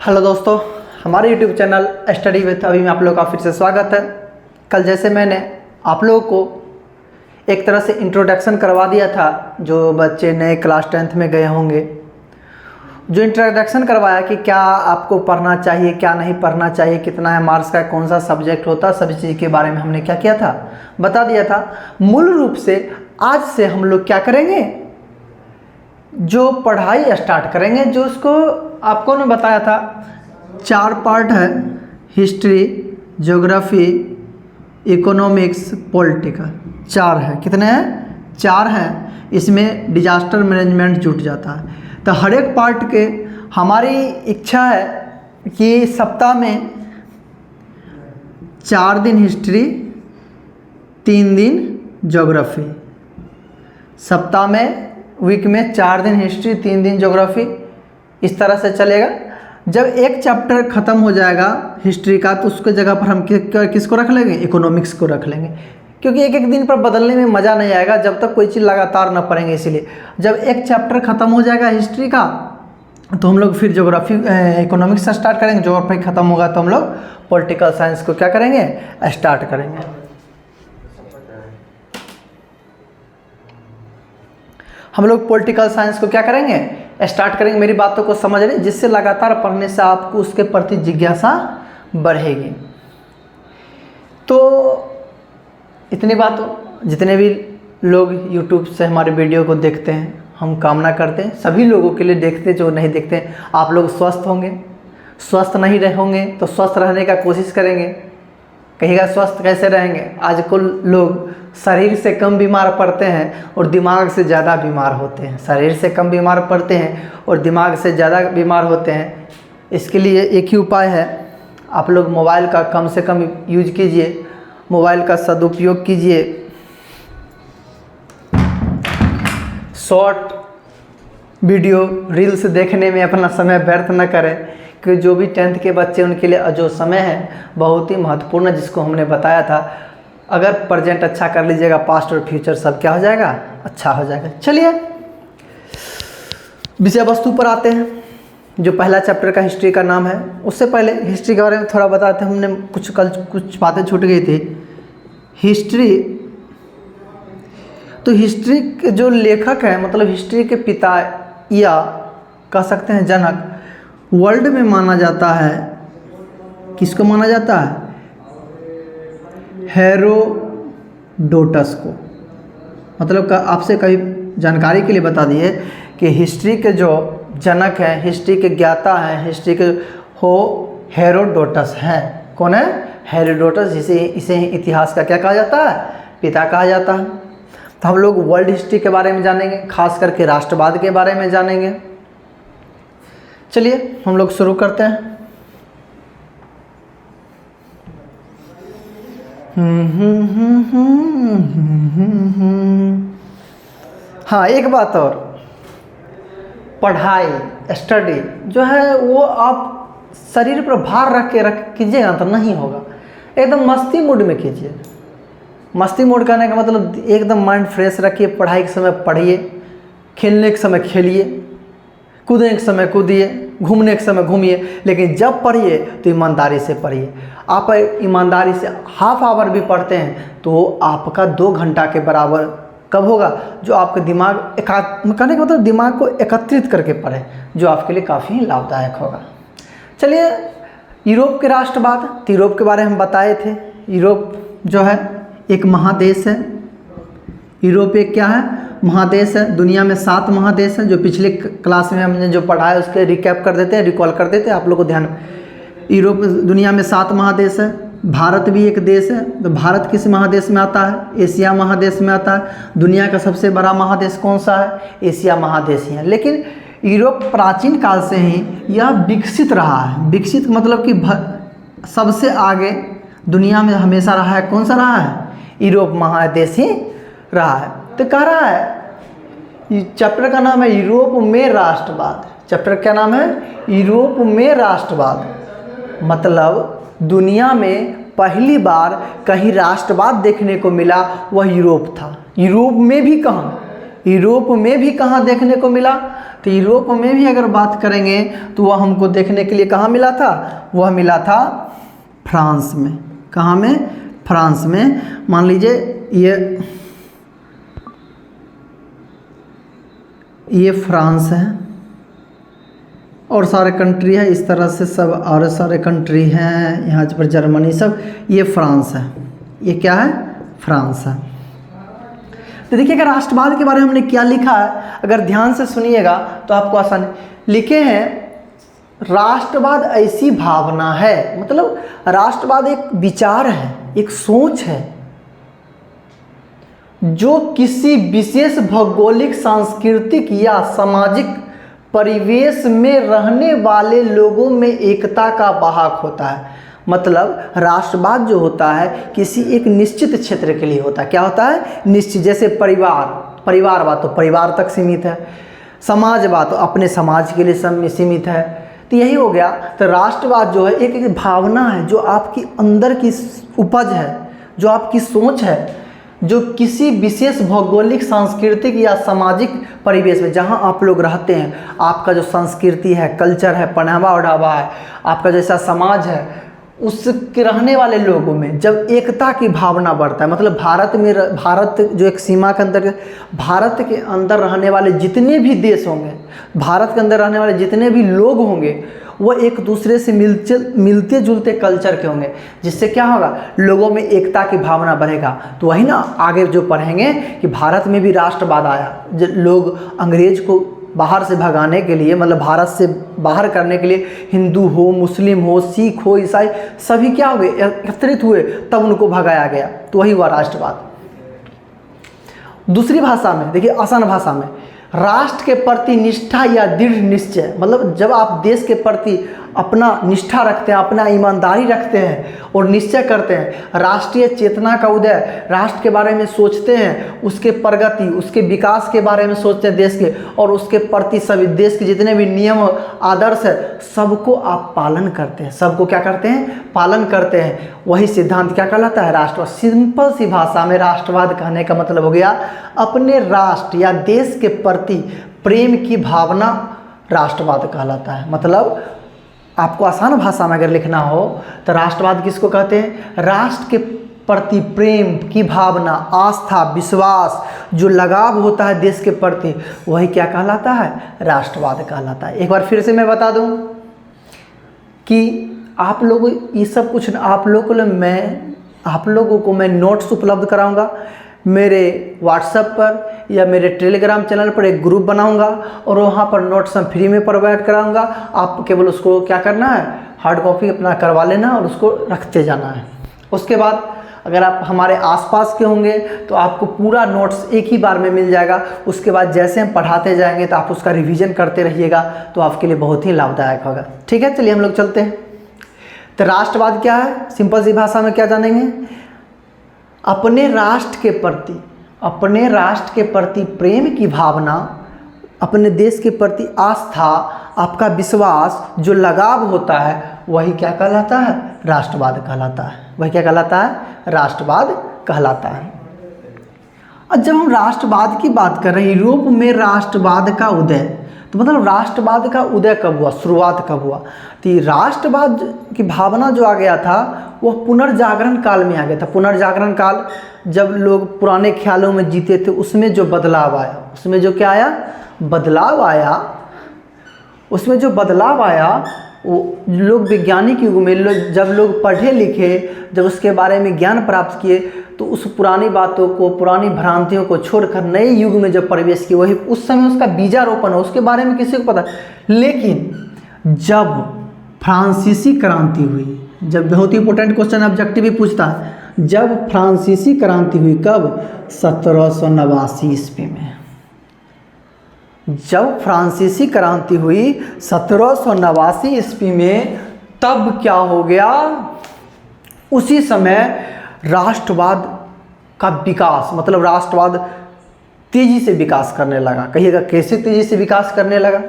Hello दोस्तों, हमारे YouTube channel study with अभी में आप लोगों का फिर से स्वागत है। कल जैसे मैंने आप लोगों को एक तरह से इंट्रोडक्शन करवा दिया था, जो बच्चे नए क्लास 10th में गए होंगे, जो इंट्रोडक्शन करवाया कि क्या आपको पढ़ना चाहिए, क्या नहीं पढ़ना चाहिए, कितना है मार्क्स का, कौन सा सब्जेक्ट होता है, सभी चीज़ के बारे में हमने क्या किया था, बता दिया था। मूल रूप से आज से हम लोग क्या करेंगे, जो पढ़ाई स्टार्ट करेंगे, जो उसको आपको ने बताया था 4 पार्ट है, हिस्ट्री, ज्योग्राफी, इकोनॉमिक्स, पॉलिटिकल। 4 है। कितने हैं? 4 हैं। इसमें डिजास्टर मैनेजमेंट जुट जाता है। तो हर एक पार्ट के हमारी इच्छा है कि सप्ताह में 4 दिन हिस्ट्री, 3 दिन ज्योग्राफी, सप्ताह में वीक में 4 दिन हिस्ट्री, 3 दिन ज्योग्राफी, इस तरह से चलेगा। जब एक चैप्टर ख़त्म हो जाएगा हिस्ट्री का, तो उसके जगह पर हम किसको रख लेंगे? इकोनॉमिक्स को रख लेंगे, क्योंकि एक एक दिन पर बदलने में मज़ा नहीं आएगा जब तक कोई चीज़ लगातार ना पढ़ेंगे। इसीलिए जब एक चैप्टर ख़त्म हो जाएगा हिस्ट्री का, तो हम लोग फिर ज्योग्राफी इकोनॉमिक्स से स्टार्ट करेंगे। ज्योग्राफी ख़त्म होगा तो हम लोग पॉलिटिकल साइंस को क्या करेंगे? स्टार्ट करेंगे। हम लोग पॉलिटिकल साइंस को क्या करेंगे? स्टार्ट करेंगे। मेरी बातों को समझ रहे, जिससे लगातार पढ़ने से आपको उसके प्रति जिज्ञासा बढ़ेगी। तो इतनी बातों, जितने भी लोग YouTube से हमारे वीडियो को देखते हैं, हम कामना करते हैं सभी लोगों के लिए, देखते जो नहीं देखते हैं, आप लोग स्वस्थ होंगे। स्वस्थ नहीं रहे होंगे तो स्वस्थ रहने का कोशिश करेंगे। कहिएगा स्वस्थ कैसे रहेंगे? आजकल लोग शरीर से कम बीमार पड़ते हैं और दिमाग से ज़्यादा बीमार होते हैं। शरीर से कम बीमार पड़ते हैं और दिमाग से ज़्यादा बीमार होते हैं। इसके लिए एक ही उपाय है, आप लोग मोबाइल का कम से कम यूज कीजिए, मोबाइल का सदुपयोग कीजिए। शॉर्ट वीडियो रील्स देखने में अपना समय व्यर्थ न करें, कि जो भी 10th के बच्चे, उनके लिए जो समय है बहुत ही महत्वपूर्ण है, जिसको हमने बताया था। अगर प्रेजेंट अच्छा कर लीजिएगा, पास्ट और फ्यूचर सब क्या हो जाएगा? अच्छा हो जाएगा। चलिए विषय वस्तु पर आते हैं। जो पहला चैप्टर का हिस्ट्री का नाम है, उससे पहले हिस्ट्री के बारे में थोड़ा बताते हैं। हमने कल कुछ बातें छूट गई थी। हिस्ट्री, तो हिस्ट्री के जो लेखक हैं, मतलब हिस्ट्री के पिता या कह सकते हैं जनक, वर्ल्ड में माना जाता है। किसको माना जाता है? हेरोडोटस को। मतलब आपसे कई जानकारी के लिए बता दिए कि हिस्ट्री के जो जनक हैं, हिस्ट्री के ज्ञाता हैं, हिस्ट्री के हेरोडोटस हैं। कौन है? हेरोडोटस। इसे इतिहास का क्या कहा जाता है? पिता कहा जाता है। तो हम लोग वर्ल्ड हिस्ट्री के बारे में जानेंगे, खास करके राष्ट्रवाद के बारे में जानेंगे। चलिए हम लोग शुरू करते हैं। हाँ, एक बात और, पढ़ाई स्टडी जो है वो आप शरीर पर भार रख कीजिएगा तो नहीं होगा। एकदम मस्ती मूड में कीजिए। मस्ती मूड करने का मतलब एकदम माइंड फ्रेश रखिए। पढ़ाई के समय पढ़िए, खेलने के समय खेलिए, कूदने के समय कूदिए, घूमने के समय घूमिए, लेकिन जब पढ़िए तो ईमानदारी से पढ़िए। आप ईमानदारी से हाफ आवर भी पढ़ते हैं तो आपका 2 घंटा के बराबर कब होगा? जो आपके दिमाग कहने का मतलब दिमाग को एकत्रित करके पढ़े, जो आपके लिए काफ़ी लाभदायक होगा। चलिए, यूरोप के राष्ट्रवाद, तो यूरोप के बारे में हम बताए थे। यूरोप जो है एक महादेश है। यूरोप एक क्या है? महादेश है। दुनिया में 7 महादेश हैं, जो पिछले क्लास में हमने जो पढ़ा है उसके रिकैप कर देते हैं, रिकॉल कर देते हैं आप लोग को ध्यान में। यूरोप दुनिया में 7 महादेश है। भारत भी एक देश है। तो भारत किस महादेश में आता है? एशिया महादेश में आता है। दुनिया का सबसे बड़ा महादेश कौन सा है? एशिया महादेश ही है। लेकिन यूरोप प्राचीन काल से ही यह विकसित रहा है। विकसित मतलब कि सबसे आगे दुनिया में हमेशा रहा है। कौन सा रहा है? यूरोप महादेश ही रहा है। तो कह रहा है, चैप्टर का नाम है यूरोप में राष्ट्रवाद। चैप्टर क्या नाम है? यूरोप में राष्ट्रवाद। मतलब दुनिया में पहली बार कहीं राष्ट्रवाद देखने को मिला, वह यूरोप था। यूरोप में भी कहाँ? यूरोप में भी कहाँ देखने को मिला? तो यूरोप में भी अगर बात करेंगे तो वह हमको देखने के लिए कहाँ मिला था? वह मिला था फ्रांस में। कहाँ में? फ्रांस में। मान लीजिए ये फ्रांस है और सारे कंट्री है इस तरह से सब, और सारे कंट्री हैं यहाँ पर जर्मनी सब, ये फ्रांस है। ये क्या है? फ्रांस है। तो देखिएगा राष्ट्रवाद के बारे में हमने क्या लिखा है, अगर ध्यान से सुनिएगा तो आपको आसान लिखे हैं। राष्ट्रवाद ऐसी भावना है, मतलब राष्ट्रवाद एक विचार है, एक सोच है जो किसी विशेष भौगोलिक, सांस्कृतिक या सामाजिक परिवेश में रहने वाले लोगों में एकता का वाहक होता है। मतलब राष्ट्रवाद जो होता है किसी एक निश्चित क्षेत्र के लिए होता है। क्या होता है? निश्चित। जैसे परिवारवाद तो परिवार तक सीमित है, समाजवाद तो अपने समाज के लिए सीमित है। तो यही हो गया। तो राष्ट्रवाद जो है एक भावना है जो आपकी अंदर की उपज है, जो आपकी सोच है, जो किसी विशेष भौगोलिक, सांस्कृतिक या सामाजिक परिवेश में जहाँ आप लोग रहते हैं, आपका जो संस्कृति है, कल्चर है, पहनावा ओढ़ावा है, आपका जैसा समाज है, उसके रहने वाले लोगों में जब एकता की भावना बढ़ता है, मतलब भारत जो एक सीमा के अंदर, भारत के अंदर रहने वाले जितने भी देश होंगे, भारत के अंदर रहने वाले जितने भी लोग होंगे, वो एक दूसरे से मिलते जुलते कल्चर के होंगे, जिससे क्या होगा? लोगों में एकता की भावना बढ़ेगा। तो वही ना आगे जो पढ़ेंगे कि भारत में भी राष्ट्रवाद आया, लोग अंग्रेज को बाहर से भगाने के लिए, मतलब भारत से बाहर करने के लिए हिंदू हो, मुस्लिम हो, सिख हो, ईसाई सभी क्या हुए? एकत्रित हुए, तब उनको भगाया गया। तो वही हुआ राष्ट्रवाद। दूसरी भाषा में देखिए, आसान भाषा में, राष्ट्र के प्रति निष्ठा या दृढ़ निश्चय, मतलब जब आप देश के प्रति अपना निष्ठा रखते हैं, अपना ईमानदारी रखते हैं और निश्चय करते हैं, राष्ट्रीय चेतना का उदय, राष्ट्र के बारे में सोचते हैं, उसके प्रगति, उसके विकास के बारे में सोचते हैं देश के, और उसके प्रति सभी देश के जितने भी नियम आदर्श है सबको आप पालन करते हैं। सबको क्या करते हैं? पालन करते हैं। वही सिद्धांत क्या कहलाता है? राष्ट्रवाद। सिंपल सी भाषा में राष्ट्रवाद कहने का मतलब हो गया अपने राष्ट्र या देश के प्रति प्रेम की भावना राष्ट्रवाद कहलाता है। मतलब आपको आसान भाषा में अगर लिखना हो तो राष्ट्रवाद किसको कहते हैं? राष्ट्र के प्रति प्रेम की भावना, आस्था, विश्वास, जो लगाव होता है देश के प्रति, वही क्या कहलाता है? राष्ट्रवाद कहलाता है। एक बार फिर से मैं बता दूं कि आप लोग ये सब कुछ आप लोगों को मैं नोट्स उपलब्ध कराऊंगा। मेरे व्हाट्सएप पर या मेरे टेलीग्राम चैनल पर एक ग्रुप बनाऊंगा और वहाँ पर नोट्स हम फ्री में प्रोवाइड कराऊंगा। आप केवल उसको क्या करना है? हार्ड कॉपी अपना करवा लेना और उसको रखते जाना है। उसके बाद अगर आप हमारे आसपास के होंगे तो आपको पूरा नोट्स एक ही बार में मिल जाएगा। उसके बाद जैसे हम पढ़ाते जाएंगे तो आप उसका रिवीजन करते रहिएगा, तो आपके लिए बहुत ही लाभदायक होगा। ठीक है, चलिए हम लोग चलते हैं। तो राष्ट्रवाद क्या है? सिंपल सी भाषा में क्या जानेंगे? अपने राष्ट्र के प्रति प्रेम की भावना, अपने देश के प्रति आस्था, आपका विश्वास, जो लगाव होता है, वही क्या कहलाता है? राष्ट्रवाद कहलाता है। वही क्या कहलाता है? राष्ट्रवाद कहलाता है। और जब हम राष्ट्रवाद की बात कर रहे हैं, यूरोप में राष्ट्रवाद का उदय, तो मतलब राष्ट्रवाद का उदय कब हुआ, शुरुआत कब हुआ? तो राष्ट्रवाद की भावना जो आ गया था वह पुनर्जागरण काल में आ गया था। पुनर्जागरण काल, जब लोग पुराने ख्यालों में जीते थे, उसमें जो बदलाव आया, उसमें जो क्या आया? बदलाव आया। उसमें जो बदलाव आया वो लोग वैज्ञानिक युग में जब लोग पढ़े लिखे, जब उसके बारे में ज्ञान प्राप्त किए, तो उस पुरानी बातों को, पुरानी भ्रांतियों को छोड़कर नए युग में जब प्रवेश किए, वही उस समय उसका बीजारोपण हो, उसके बारे में किसी को पता। लेकिन जब फ्रांसीसी क्रांति हुई, जब बहुत ही इंपॉर्टेंट क्वेश्चन ऑब्जेक्टिव भी पूछता है, जब फ्रांसीसी क्रांति हुई, कब? 1789 ईस्वी में। जब फ्रांसीसी क्रांति हुई 1789 ईस्वी में, तब क्या हो गया? उसी समय राष्ट्रवाद का विकास, मतलब राष्ट्रवाद तेजी से विकास करने लगा। कहिएगा कैसे तेजी से विकास करने लगा?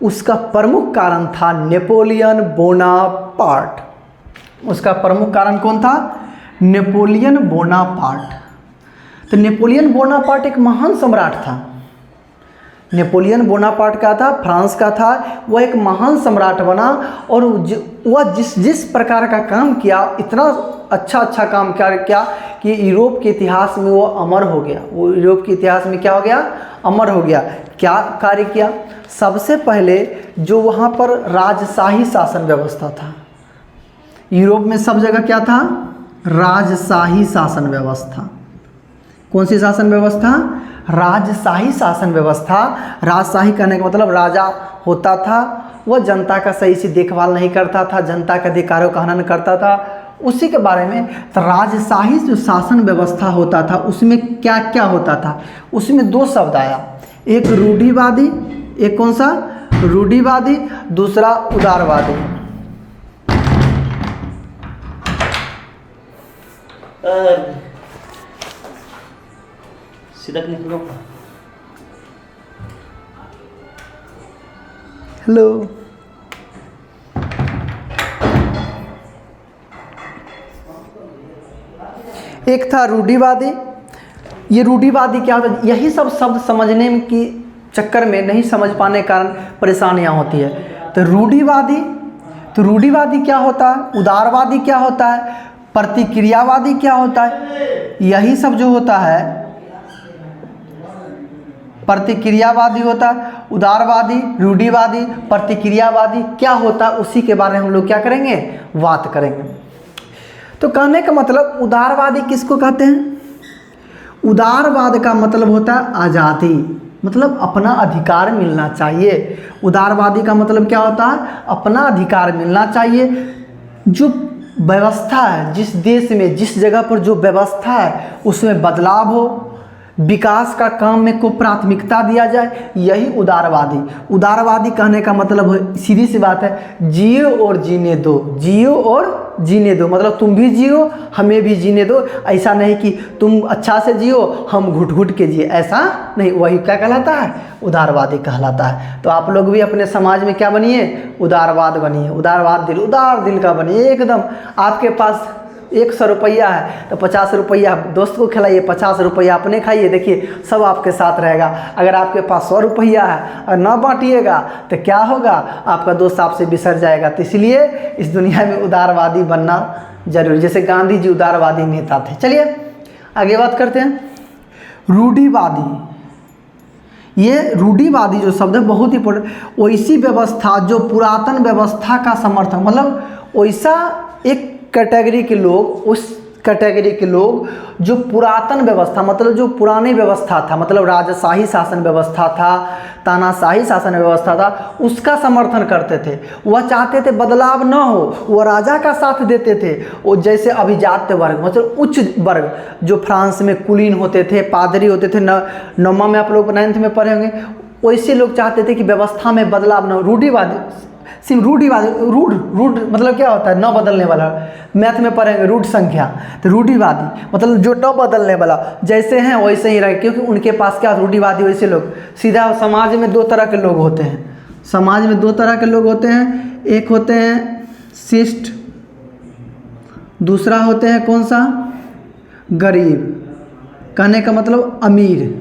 उसका प्रमुख कारण था नेपोलियन बोनापार्ट। उसका प्रमुख कारण कौन था? Napoleon Bonaparte. तो नेपोलियन बोनापार्ट एक महान सम्राट था। नेपोलियन बोनापार्ट का था, फ्रांस का था, वह एक महान सम्राट बना और वह जिस प्रकार का काम किया, इतना अच्छा काम किया कि यूरोप के इतिहास में वो अमर हो गया। वो यूरोप के इतिहास में क्या हो गया? अमर हो गया। क्या कार्य किया? सबसे पहले जो वहाँ पर राजशाही शासन व्यवस्था था, यूरोप में सब जगह क्या था? राजशाही शासन व्यवस्था। कौन सी शासन व्यवस्था? राजशाही शासन व्यवस्था। राजशाही कहने का मतलब राजा होता था, वह जनता का सही से देखभाल नहीं करता था, जनता के अधिकारों का हनन करता था, उसी के बारे में। तो राजशाही जो शासन व्यवस्था होता था उसमें क्या क्या होता था? उसमें दो शब्द आया, एक रूढ़िवादी, एक कौन सा? रूढ़िवादी, दूसरा उदारवादी। सीधा निकलो। हेलो, एक था रूढ़िवादी। ये रूढ़िवादी क्या होता है? यही सब शब्द समझने की चक्कर में नहीं समझ पाने के कारण परेशानियां होती है। तो रूढ़िवादी क्या होता है? उदारवादी क्या होता है? प्रतिक्रियावादी क्या होता है? यही सब जो होता है, प्रतिक्रियावादी होता है, उदारवादी, रूढ़िवादी, प्रतिक्रियावादी क्या होता है, उसी के बारे में हम लोग क्या करेंगे? बात करेंगे। तो कहने का मतलब उदारवादी किसको कहते हैं? उदारवाद का मतलब होता है आज़ादी, मतलब अपना अधिकार मिलना चाहिए। उदारवादी का मतलब क्या होता है? अपना अधिकार मिलना चाहिए। जो व्यवस्था है, जिस देश में जिस जगह पर जो व्यवस्था है उसमें बदलाव हो, विकास का काम में को प्राथमिकता दिया जाए, यही उदारवादी कहने का मतलब है, सीधी सी बात है, जियो और जीने दो, जियो और जीने दो। मतलब तुम भी जियो, हमें भी जीने दो। ऐसा नहीं कि तुम अच्छा से जियो, हम घुट घुट के जिए, ऐसा नहीं। वही क्या कहलाता है? उदारवादी कहलाता है। तो आप लोग भी अपने समाज में क्या बनिए? उदारवाद बनिए, उदार दिल का बनिए एकदम। आपके पास 100 रुपया है तो 50 रुपया दोस्त को खिलाइए, 50 रुपया अपने खाइए, देखिए सब आपके साथ रहेगा। अगर आपके पास 100 रुपया है और ना बांटिएगा तो क्या होगा? आपका दोस्त आपसे बिसर जाएगा। तो इसलिए इस दुनिया में उदारवादी बनना जरूरी, जैसे गांधी जी उदारवादी नेता थे। चलिए आगे बात करते हैं। रूढ़िवादी, ये रूढ़िवादी जो शब्द है बहुत इंपॉर्टेंट। वैसी व्यवस्था जो पुरातन व्यवस्था का समर्थन, मतलब वैसा एक कैटेगरी के लोग, उस कैटेगरी के लोग जो पुरातन व्यवस्था, मतलब जो पुरानी व्यवस्था था, मतलब राजशाही शासन व्यवस्था था, तानाशाही शासन व्यवस्था था, उसका समर्थन करते थे। वह चाहते थे बदलाव न हो, वह राजा का साथ देते थे। वो जैसे अभिजात्य वर्ग, मतलब उच्च वर्ग, जो फ्रांस में कुलीन होते थे, पादरी होते थे, नौमा में आप लोग 9th में पढ़े होंगे, वैसे लोग चाहते थे कि व्यवस्था में बदलाव न हो। रूढ़िवादी, रूढ़िवादी, रूढ़ मतलब क्या होता है? न बदलने वाला। मैथ में पढ़ेंगे रूढ़ संख्या। तो रूढ़िवादी मतलब जो न बदलने वाला, जैसे हैं वैसे ही रहे, क्योंकि उनके पास क्या? रूढ़िवादी वैसे लोग। सीधा समाज में 2 तरह के लोग होते हैं। समाज में 2 तरह के लोग होते हैं, एक होते हैं शिष्ट, दूसरा होते हैं कौन सा? गरीब। कहने का मतलब अमीर।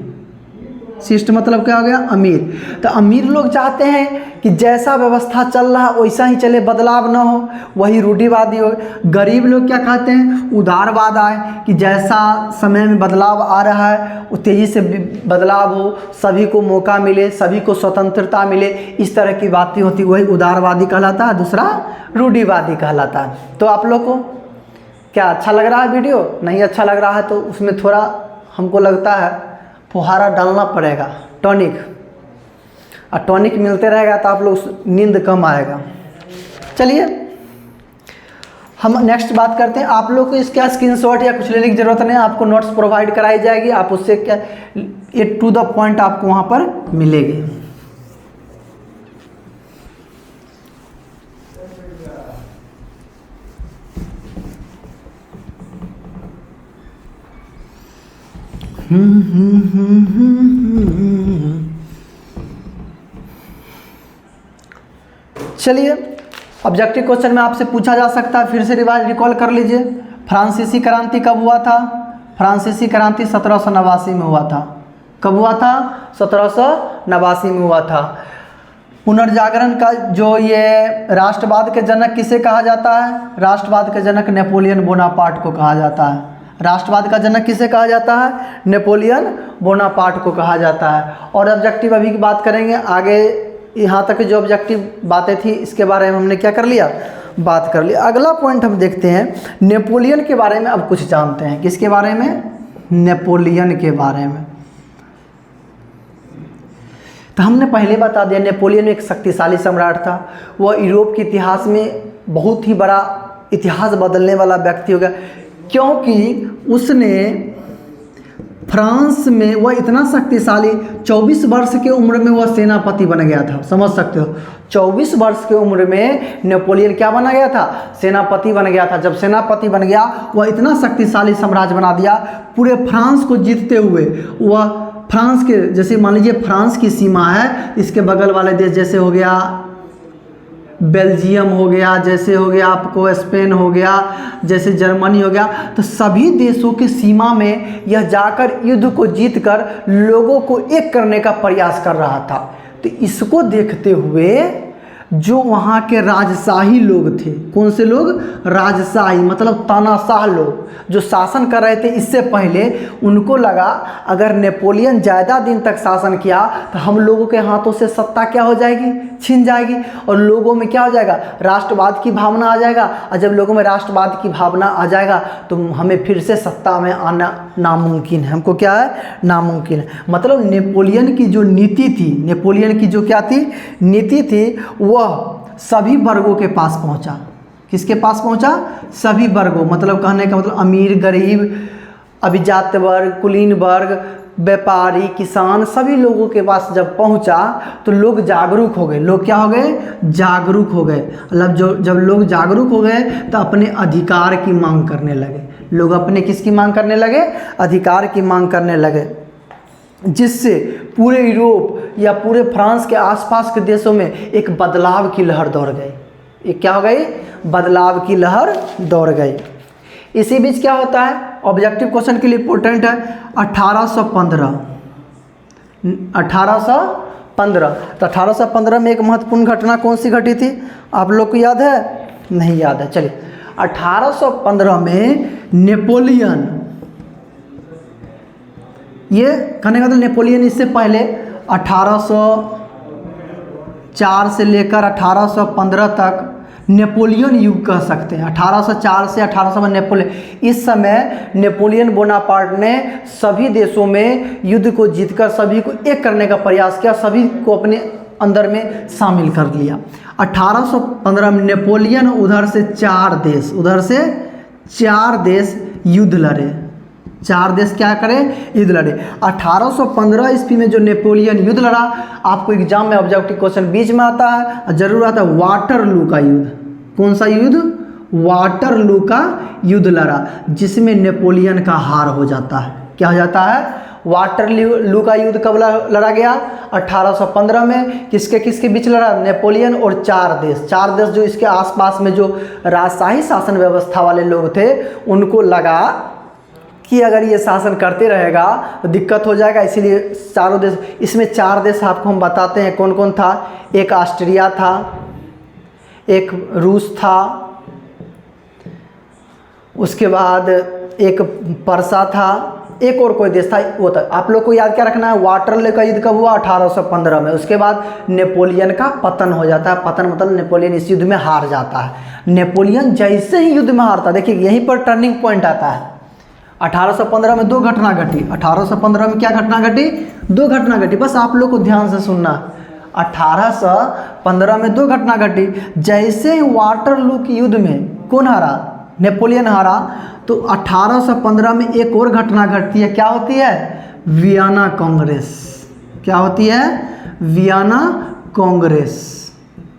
शिष्ट मतलब क्या हो गया? अमीर। तो अमीर लोग चाहते हैं कि जैसा व्यवस्था चल रहा है वैसा ही चले, बदलाव ना हो, वही रूढ़िवादी हो। गरीब लोग क्या कहते हैं? उदारवाद आए, कि जैसा समय में बदलाव आ रहा है वो तेज़ी से बदलाव हो, सभी को मौका मिले, सभी को स्वतंत्रता मिले, इस तरह की बातें होती, वही उदारवादी कहलाता है, दूसरा रूढ़िवादी कहलाता है। तो आप लोग को क्या अच्छा लग रहा है वीडियो? नहीं अच्छा लग रहा है तो उसमें थोड़ा हमको लगता है फुहारा डालना पड़ेगा, टॉनिक, और टॉनिक मिलते रहेगा तो आप लोग नींद कम आएगा। चलिए हम नेक्स्ट बात करते हैं। आप लोग को इसका स्क्रीनशॉट या कुछ लेने की ज़रूरत नहीं, आपको नोट्स प्रोवाइड कराई जाएगी, आप उससे क्या ये टू द पॉइंट आपको वहाँ पर मिलेगी। चलिए ऑब्जेक्टिव क्वेश्चन में आपसे पूछा जा सकता है, फिर से रिकॉल कर लीजिए। फ्रांसीसी क्रांति कब हुआ था? फ्रांसीसी क्रांति 1789 में हुआ था। कब हुआ था? 1789 में हुआ था। पुनर्जागरण का जो ये राष्ट्रवाद के जनक किसे कहा जाता है? राष्ट्रवाद के जनक नेपोलियन बोनापार्ट को कहा जाता है। राष्ट्रवाद का जनक किसे कहा जाता है? नेपोलियन बोनापार्ट को कहा जाता है। और ऑब्जेक्टिव अभी की बात करेंगे आगे। यहाँ तक जो ऑब्जेक्टिव बातें थी इसके बारे में हमने क्या कर लिया? बात कर लिया। अगला पॉइंट हम देखते हैं, नेपोलियन के बारे में अब कुछ जानते हैं। किसके बारे में? नेपोलियन के बारे में। तो हमने पहले बता दिया नेपोलियन एक शक्तिशाली सम्राट था। वह यूरोप के इतिहास में बहुत ही बड़ा इतिहास बदलने वाला व्यक्ति हो गया, क्योंकि उसने फ्रांस में वह इतना शक्तिशाली 24 वर्ष की उम्र में वह सेनापति बन गया था। समझ सकते हो, 24 वर्ष की उम्र में नेपोलियन क्या बना गया था? सेनापति बन गया था। जब सेनापति बन गया वह इतना शक्तिशाली साम्राज्य बना दिया, पूरे फ्रांस को जीतते हुए वह फ्रांस के, जैसे मान लीजिए फ्रांस की सीमा है, इसके बगल वाले देश जैसे हो गया बेल्जियम हो गया, जैसे हो गया आपको स्पेन हो गया, जैसे जर्मनी हो गया, तो सभी देशों की सीमा में यह जाकर युद्ध को जीतकर लोगों को एक करने का प्रयास कर रहा था। तो इसको देखते हुए जो वहाँ के राजशाही लोग थे, कौन से लोग? राजशाही मतलब तानाशाह लोग जो शासन कर रहे थे इससे पहले, उनको लगा अगर नेपोलियन ज़्यादा दिन तक शासन किया तो हम लोगों के हाथों से सत्ता क्या हो जाएगी? छीन जाएगी, और लोगों में क्या हो जाएगा? राष्ट्रवाद की भावना आ जाएगा। और जब लोगों में राष्ट्रवाद की भावना आ जाएगा तो हमें फिर से सत्ता में आना नामुमकिन है। हमको क्या है? नामुमकिन है। मतलब नेपोलियन की जो नीति थी, नेपोलियन की जो क्या थी? नीति थी, वह सभी वर्गों के पास पहुंचा। किसके पास पहुंचा? सभी वर्गों, मतलब कहने का मतलब अमीर, गरीब, अभिजात वर्ग, कुलीन वर्ग, व्यापारी, किसान, सभी लोगों के पास जब पहुंचा तो लोग जागरूक हो गए। लोग क्या हो गए? जागरूक हो गए। मतलब जब लोग जागरूक हो गए तो अपने अधिकार की मांग करने लगे। लोग अपने किसकी मांग करने लगे? अधिकार की मांग करने लगे, जिससे पूरे यूरोप या पूरे फ्रांस के आसपास के देशों में एक बदलाव की लहर दौड़ गई। एक क्या हो गई? बदलाव की लहर दौड़ गई। इसी बीच क्या होता है? ऑब्जेक्टिव क्वेश्चन के लिए इंपॉर्टेंट है 1815। तो 1815 में एक महत्वपूर्ण घटना कौन सी घटी थी? आप लोग को याद है? नहीं याद है? चलिए, 1815 में नेपोलियन, ये कहने का मतलब नेपोलियन इससे पहले 1804 से लेकर 1815 तक नेपोलियन युग कह सकते हैं। 1804 से 1800 में नेपोलियन, इस समय नेपोलियन बोनापार्ट ने सभी देशों में युद्ध को जीतकर सभी को एक करने का प्रयास किया, सभी को अपने अंदर में शामिल कर लिया। 1815 में नेपोलियन उधर से चार देश युद्ध लड़े। 4 देश क्या करें? युद्ध लड़े। 1815 ईस्वी में जो नेपोलियन युद्ध लड़ा, आपको एग्जाम में ऑब्जेक्टिव क्वेश्चन बीच में आता है, जरूर आता है, वाटरलू का युद्ध। कौन सा युद्ध? वाटरलू का युद्ध लड़ा, जिसमें नेपोलियन का हार हो जाता है। क्या हो जाता है? वाटरलू का युद्ध कब लड़ा गया? 1815 में। किसके किसके बीच लड़ा? नेपोलियन और 4 देश जो इसके आसपास में जो राजशाही शासन व्यवस्था वाले लोग थे, उनको लगा कि अगर ये शासन करते रहेगा तो दिक्कत हो जाएगा, इसीलिए चारों देश, इसमें 4 देश आपको हम बताते हैं कौन कौन था। एक ऑस्ट्रिया था, एक रूस था, उसके बाद एक पर्सा था, एक और कोई देश था, वो था। आप लोग को याद क्या रखना है? वाटरलू का युद्ध कब हुआ? 1815 में। उसके बाद नेपोलियन का पतन हो जाता है। पतन मतलब नेपोलियन इस युद्ध में हार जाता है। नेपोलियन जैसे ही युद्ध में हारता, देखिए यहीं पर टर्निंग पॉइंट आता है। 1815 में 2 घटना घटी। 1815 में क्या घटना घटी? 2 घटना घटी, बस आप लोग को ध्यान से सुनना। 1815 में 2 घटना घटी। जैसे ही वाटरलू के युद्ध में कौन हारा? नेपोलियन हारा। तो 1815 में एक और घटना घटती है। क्या होती है? वियना कांग्रेस। क्या होती है? वियना कांग्रेस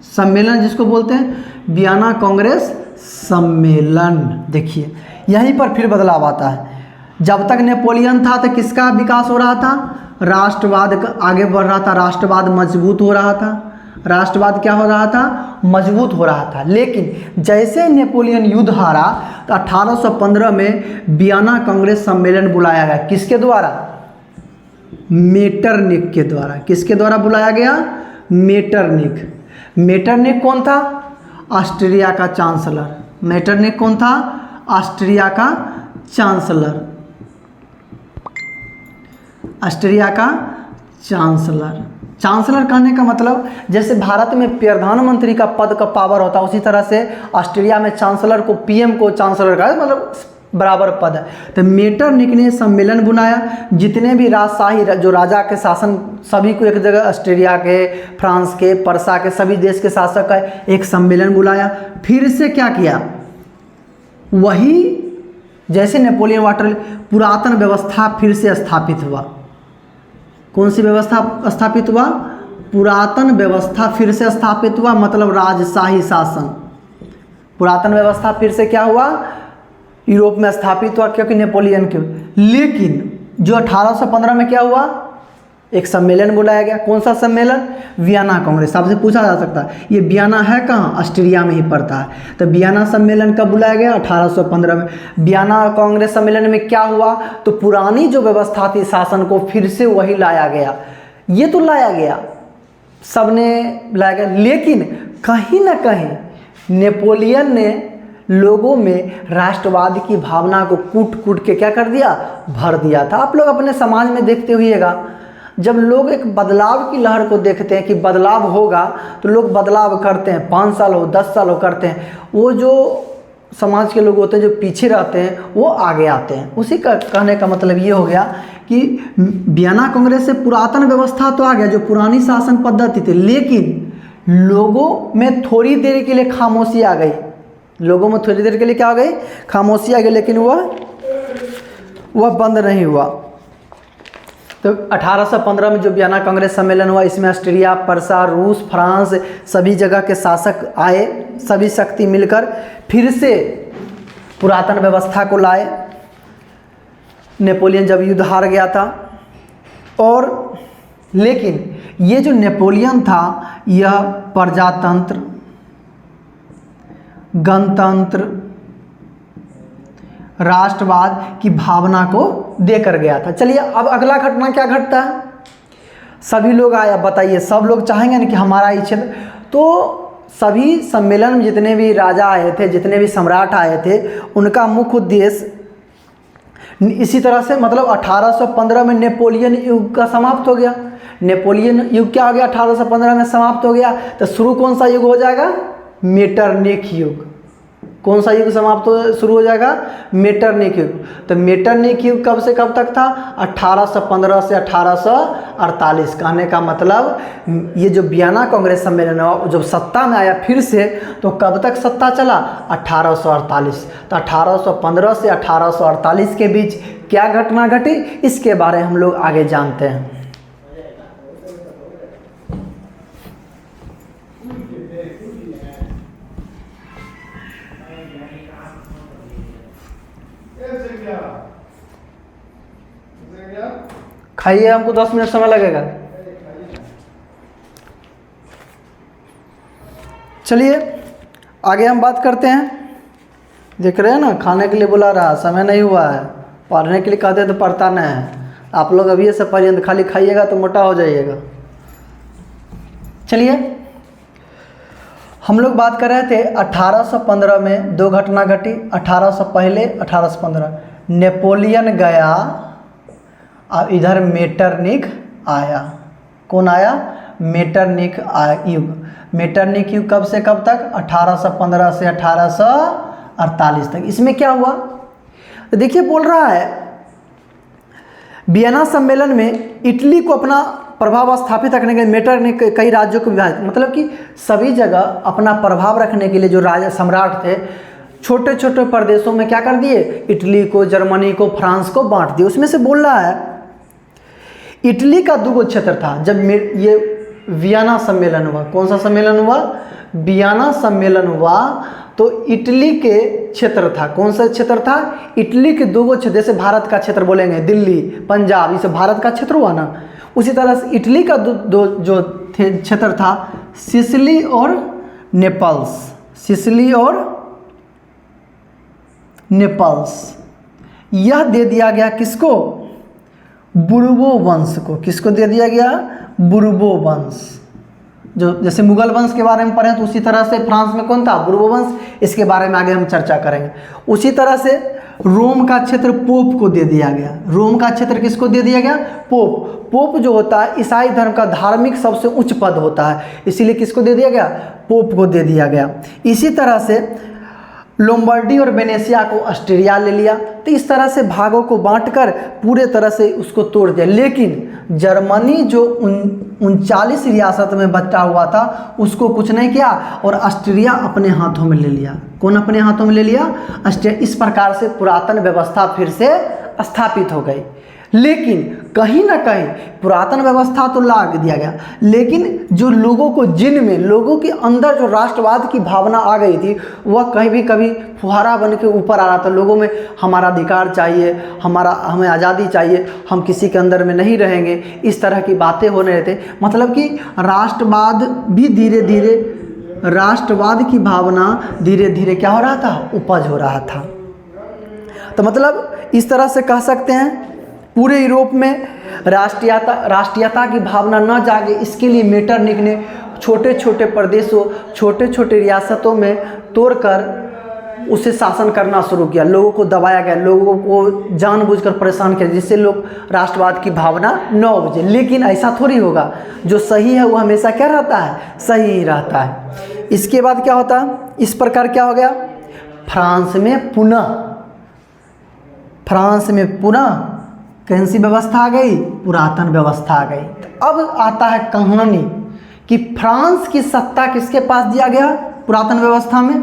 सम्मेलन, जिसको बोलते हैं वियना कांग्रेस सम्मेलन। देखिए यहीं पर फिर बदलाव आता है। जब तक नेपोलियन था तो किसका विकास हो रहा था? राष्ट्रवाद आगे बढ़ रहा था, राष्ट्रवाद मजबूत हो रहा था। राष्ट्रवाद क्या हो रहा था? मजबूत हो रहा था। लेकिन जैसे नेपोलियन युद्ध हारा तो 1815 में वियना कांग्रेस सम्मेलन बुलाया गया। किसके द्वारा? मेटरनिख के द्वारा। किसके द्वारा बुलाया गया? मेटरनिख। मेटरनिख कौन था? ऑस्ट्रिया का चांसलर। मेटरनिख कौन था? ऑस्ट्रिया का चांसलर। ऑस्ट्रिया का चांसलर। चांसलर कहने का मतलब जैसे भारत में प्रधानमंत्री का पद का पावर होता है, उसी तरह से ऑस्ट्रिया में चांसलर को, पीएम को चांसलर का मतलब बराबर पद है। तो मेटरनिख ने सम्मेलन बुलाया। जितने भी राजशाही जो राजा के शासन, सभी को एक जगह, ऑस्ट्रेलिया के, फ्रांस के, पर्सा के, सभी देश के शासक का एक सम्मेलन बुलाया। फिर से क्या किया? वही जैसे नेपोलियन वाटर, पुरातन व्यवस्था फिर से स्थापित हुआ। कौन सी व्यवस्था स्थापित हुआ? पुरातन व्यवस्था फिर से स्थापित हुआ, मतलब राजशाही शासन। पुरातन व्यवस्था फिर से क्या हुआ? यूरोप में स्थापित हुआ, क्योंकि नेपोलियन के। लेकिन जो 1815 में क्या हुआ? एक सम्मेलन बुलाया गया। कौन सा सम्मेलन? वियना कांग्रेस। आपसे पूछा जा सकता है ये वियना है कहाँ? ऑस्ट्रिया में ही पड़ता है। तो वियना सम्मेलन कब बुलाया गया? 1815 में। वियना कांग्रेस सम्मेलन में क्या हुआ? तो पुरानी जो व्यवस्था थी शासन को, फिर से वही लाया गया। ये तो लाया गया, सबने लाया गया, लेकिन कहीं ना कहीं नेपोलियन ने लोगों में राष्ट्रवाद की भावना को कूट कूट के क्या कर दिया? भर दिया था। आप लोग अपने समाज में देखते हुएगा, जब लोग एक बदलाव की लहर को देखते हैं कि बदलाव होगा, तो लोग बदलाव करते हैं। 5 साल हो, 10 साल हो करते हैं। वो जो समाज के लोग होते हैं जो पीछे रहते हैं, वो आगे आते हैं। उसी का कहने का मतलब ये हो गया कि वियना कांग्रेस से पुरातन व्यवस्था तो आ गया, जो पुरानी शासन पद्धति थी, लेकिन लोगों में थोड़ी देर के लिए खामोशी आ गई। लोगों में थोड़ी देर के लिए क्या आ गई? खामोशी आ गई। लेकिन वह बंद नहीं हुआ। तो 1815 में जो वियना कांग्रेस सम्मेलन हुआ, इसमें ऑस्ट्रिया, पर्सा, रूस, फ्रांस, सभी जगह के शासक आए। सभी शक्ति मिलकर फिर से पुरातन व्यवस्था को लाए। नेपोलियन जब युद्ध हार गया था, और लेकिन ये जो नेपोलियन था, यह प्रजातंत्र, गणतंत्र, राष्ट्रवाद की भावना को देकर गया था। चलिए अब अगला घटना क्या घटता है? सभी लोग आया, बताइए, सब लोग चाहेंगे ना कि हमारा ही क्षेत्र। तो सभी सम्मेलन में जितने भी राजा आए थे, जितने भी सम्राट आए थे, उनका मुख्य उद्देश्य इसी तरह से, मतलब 1815 में नेपोलियन युग का समाप्त हो गया। नेपोलियन युग क्या हो गया? 1815 में समाप्त हो गया। तो शुरू कौन सा युग हो जाएगा? मेटरनिख युग। कौन सा युग समाप्त शुरू हो जाएगा? मेटरनिख युग। तो मेटरनिख युग कब से कब तक था? 1815 से 1848। कहने का मतलब ये जो वियना कांग्रेस सम्मेलन हुआ, जब सत्ता में आया फिर से, तो कब तक सत्ता चला? 1848। तो 1815 से 1848 के बीच क्या घटना घटी, इसके बारे में हम लोग आगे जानते हैं। खाइए, हमको 10 मिनट समय लगेगा। चलिए आगे हम बात करते हैं। देख रहे हैं ना, खाने के लिए बुला रहा, समय नहीं हुआ है। पढ़ने के लिए कहते हैं तो पढ़ता नहीं है। आप लोग अभी से पढ़िए, खाली खाइएगा तो मोटा हो जाइएगा। चलिए हम लोग बात कर रहे थे 1815 में 2 घटना घटी। 1800 पहले 1815 नेपोलियन गया, अब इधर मेटरनिख आया। कौन आया? मेटरनिख युग। मेटरनिख युग कब से कब तक? 1815 से 1848 तक। इसमें क्या हुआ? तो देखिए, बोल रहा है वियना सम्मेलन में इटली को अपना प्रभाव स्थापित रखने के लिए मेटरनिख कई राज्यों को विभाजित, मतलब कि सभी जगह अपना प्रभाव रखने के लिए जो राजा सम्राट थे, छोटे छोटे प्रदेशों में क्या कर दिए? इटली को, जर्मनी को, फ्रांस को बांट दिए। उसमें से बोल रहा है इटली का 2 क्षेत्र था जब ये वियना सम्मेलन हुआ। कौन सा सम्मेलन हुआ? वियना सम्मेलन हुआ। तो इटली के क्षेत्र था। कौन सा क्षेत्र था? इटली के 2 क्षेत्र। जैसे भारत का क्षेत्र बोलेंगे दिल्ली, पंजाब, इसे भारत का क्षेत्र हुआ ना। उसी तरह से इटली का दो जो क्षेत्र था, सिसिली और नेपल्स, सिसिली और नेपल्स, यह दे दिया गया किसको? बुर्बो वंश को। किसको दे दिया गया? बुर्बो वंश। जो जैसे मुगल वंश के बारे में पढ़े तो उसी तरह से फ्रांस में कौन था? बुर्बो वंश। इसके बारे में आगे हम चर्चा करेंगे। उसी तरह से रोम का क्षेत्र पोप को दे दिया गया। रोम का क्षेत्र किसको दे दिया गया? पोप। पोप जो होता है ईसाई धर्म का धार्मिक सबसे उच्च पद होता है, इसीलिए किसको दे दिया गया? पोप को दे दिया गया। इसी तरह से लोम्बार्डी और वेनेशिया को ऑस्ट्रिया ले लिया। तो इस तरह से भागों को बांटकर पूरे तरह से उसको तोड़ दिया। लेकिन जर्मनी जो 39 रियासत में बटा हुआ था उसको कुछ नहीं किया और ऑस्ट्रिया अपने हाथों में ले लिया। कौन अपने हाथों में ले लिया? ऑस्ट्रिया। इस प्रकार से पुरातन व्यवस्था फिर से स्थापित हो गई। लेकिन कहीं ना कहीं पुरातन व्यवस्था तो लाग दिया गया, लेकिन जो लोगों को, जिनमें लोगों के अंदर जो राष्ट्रवाद की भावना आ गई थी वह कहीं भी कभी फुहारा बन के ऊपर आ रहा था। लोगों में हमारा अधिकार चाहिए, हमें आज़ादी चाहिए, हम किसी के अंदर में नहीं रहेंगे, इस तरह की बातें होने रहते। मतलब कि राष्ट्रवाद भी धीरे धीरे, राष्ट्रवाद की भावना धीरे धीरे क्या हो रहा था? उपज हो रहा था। तो मतलब इस तरह से कह सकते हैं पूरे यूरोप में राष्ट्रीयता की भावना न जागे, इसके लिए मेटरनिख ने छोटे छोटे प्रदेशों, छोटे छोटे रियासतों में तोड़कर उसे शासन करना शुरू किया। लोगों को दबाया गया, लोगों को जानबूझकर परेशान किया, जिससे लोग राष्ट्रवाद की भावना न उपजे। लेकिन ऐसा थोड़ी होगा, जो सही है वो हमेशा क्या रहता है? सही ही रहता है। इसके बाद क्या होता है? इस प्रकार क्या हो गया? फ्रांस में पुनः कौन सी व्यवस्था आ गई? पुरातन व्यवस्था आ गई। अब आता है कहानी कि फ्रांस की सत्ता किसके पास दिया गया? पुरातन व्यवस्था में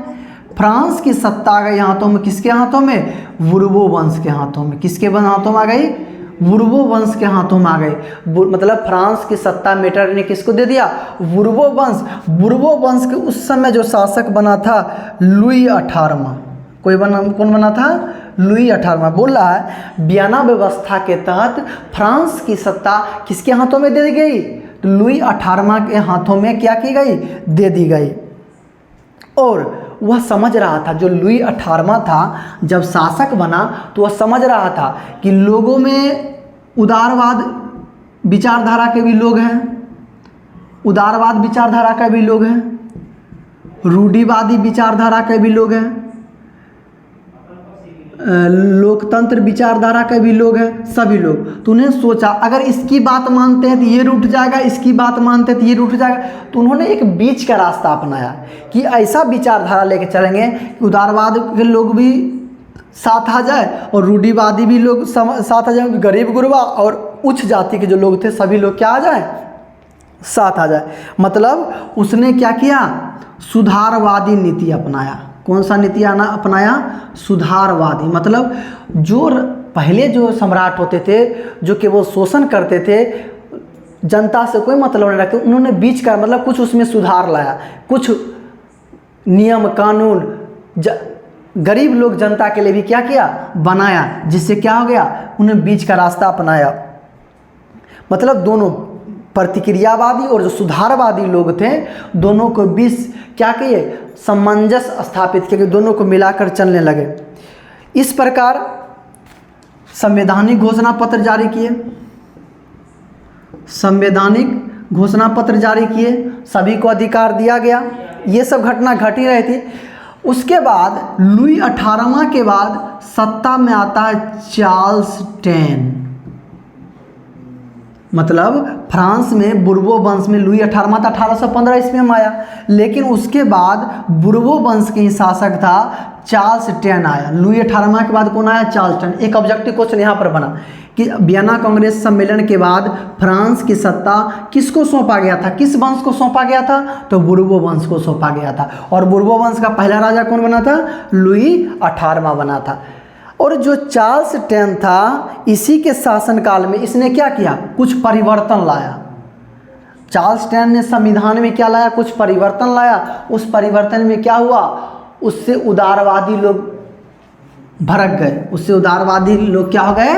फ्रांस की सत्ता आ गई हाथों में। किसके हाथों में? बुर्बो वंश के हाथों में। किसके हाथों में आ गई? बुर्बो वंश के हाथों में आ गई। मतलब फ्रांस की सत्ता मेटर ने किसको दे दिया? बुर्बो वंश। बुर्बो वंश के उस समय जो शासक बना था लुई 18वां। कौन बना था? लुई 18वां। बोल रहा है वियना व्यवस्था के तहत फ्रांस की सत्ता किसके हाथों में दे दी गई? तो लुई 18वां के हाथों में क्या की गई? दे दी गई। और वह समझ रहा था, जो लुई 18वां था जब शासक बना तो वह समझ रहा था कि लोगों में उदारवाद विचारधारा के भी लोग हैं, उदारवाद विचारधारा का भी लोग हैं, रूढ़िवादी विचारधारा के भी लोग हैं, लोकतंत्र विचारधारा के भी लोग हैं, सभी लोग। तो उन्हें सोचा अगर इसकी बात मानते हैं तो ये रूठ जाएगा, इसकी बात मानते हैं तो ये रूठ जाएगा। तो उन्होंने एक बीच का रास्ता अपनाया कि ऐसा विचारधारा लेके चलेंगे कि उदारवाद के लोग भी साथ आ जाए और रूढ़िवादी भी लोग साथ आ जाए, गरीब गुरबा और उच्च जाति के जो लोग थे सभी लोग क्या आ जाए? साथ आ जाए। मतलब उसने क्या किया? सुधारवादी नीति अपनाया। कौन सा नीति अपनाया? सुधारवादी। मतलब जो पहले जो सम्राट होते थे जो कि वो शोषण करते थे, जनता से कोई मतलब नहीं रखते, उन्होंने बीच का मतलब कुछ उसमें सुधार लाया, कुछ नियम कानून गरीब लोग जनता के लिए भी क्या किया? बनाया, जिससे क्या हो गया? उन्हें बीच का रास्ता अपनाया। मतलब दोनों प्रतिक्रियावादी और जो सुधारवादी लोग थे दोनों को बीच क्या किए? सामंजस्य स्थापित किए, दोनों को मिलाकर चलने लगे। इस प्रकार संवैधानिक घोषणा पत्र जारी किए, संवैधानिक घोषणा पत्र जारी किए, सभी को अधिकार दिया गया। ये सब घटना घटी रही थी। उसके बाद लुई 18वां के बाद सत्ता में आता है चार्ल्स 10। मतलब फ्रांस में बुर्बो वंश में लुई 18वां था, 1815 ईस्वी में आया, लेकिन उसके बाद बुर्बो वंश के ही शासक था चार्ल्स 10 आया। लुई 18वां के बाद कौन आया? चार्ल्स 10। एक ऑब्जेक्टिव क्वेश्चन यहाँ पर बना कि वियना कांग्रेस सम्मेलन के बाद फ्रांस की सत्ता किसको सौंपा गया था? किस वंश को सौंपा गया था? तो बुर्बो वंश को सौंपा गया था। और बुर्बो वंश का पहला राजा कौन बना था? लुई 18वां बना था। और जो चार्ल्स 10 था इसी के शासनकाल में इसने क्या किया? कुछ परिवर्तन लाया। चार्ल्स 10 ने संविधान में क्या लाया? कुछ परिवर्तन लाया। उस परिवर्तन में क्या हुआ? उससे उदारवादी लोग भड़क गए, उससे उदारवादी लोग क्या हो गए?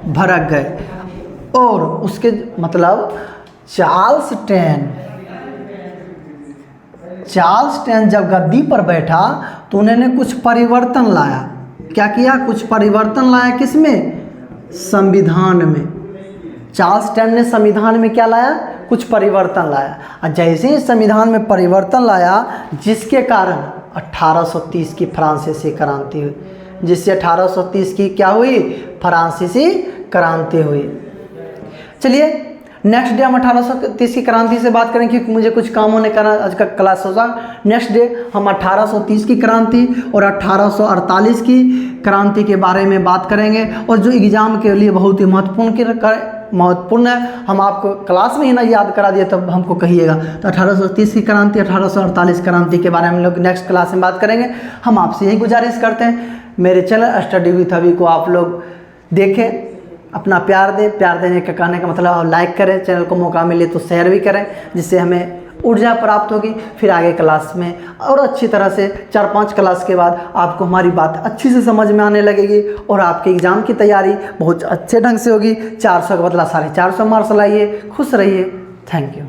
भड़क गए। और उसके मतलब चार्ल्स 10 चार्ल्स टेन जब गद्दी पर बैठा तो उन्होंने कुछ परिवर्तन लाया। क्या किया? कुछ परिवर्तन लाया। किसमें? संविधान में। चार्ल्स टेन ने संविधान में क्या लाया? कुछ परिवर्तन लाया। और जैसे ही संविधान में परिवर्तन लाया, जिसके कारण 1830 की फ्रांसीसी क्रांति हुई, जिससे 1830 की क्या हुई? फ्रांसीसी क्रांति हुई। चलिए नेक्स्ट डे हम 1830 की क्रांति से बात करें, क्योंकि मुझे कुछ काम होने कारण आज का क्लास होगा। नेक्स्ट डे हम 1830 की क्रांति और 1848 की क्रांति के बारे में बात करेंगे, और जो एग्ज़ाम के लिए बहुत ही महत्वपूर्ण है। हम आपको क्लास में ही ना याद करा दिए तब हमको कहिएगा। तो 1830 की क्रांति, 1848 क्रांति के बारे में हम लोग नेक्स्ट क्लास में बात करेंगे। हम आपसे यही गुजारिश करते हैं, मेरे चैनल स्टडी विथ अभी को आप लोग देखें, अपना प्यार दें। प्यार देने का कहने का मतलब आप लाइक करें, चैनल को मौका मिले तो शेयर भी करें, जिससे हमें ऊर्जा प्राप्त होगी। फिर आगे क्लास में और अच्छी तरह से 4-5 क्लास के बाद आपको हमारी बात अच्छी से समझ में आने लगेगी, और आपके एग्ज़ाम की तैयारी बहुत अच्छे ढंग से होगी। 400 का बदला 450 मार्क्स लाइए। खुश रहिए। Thank you.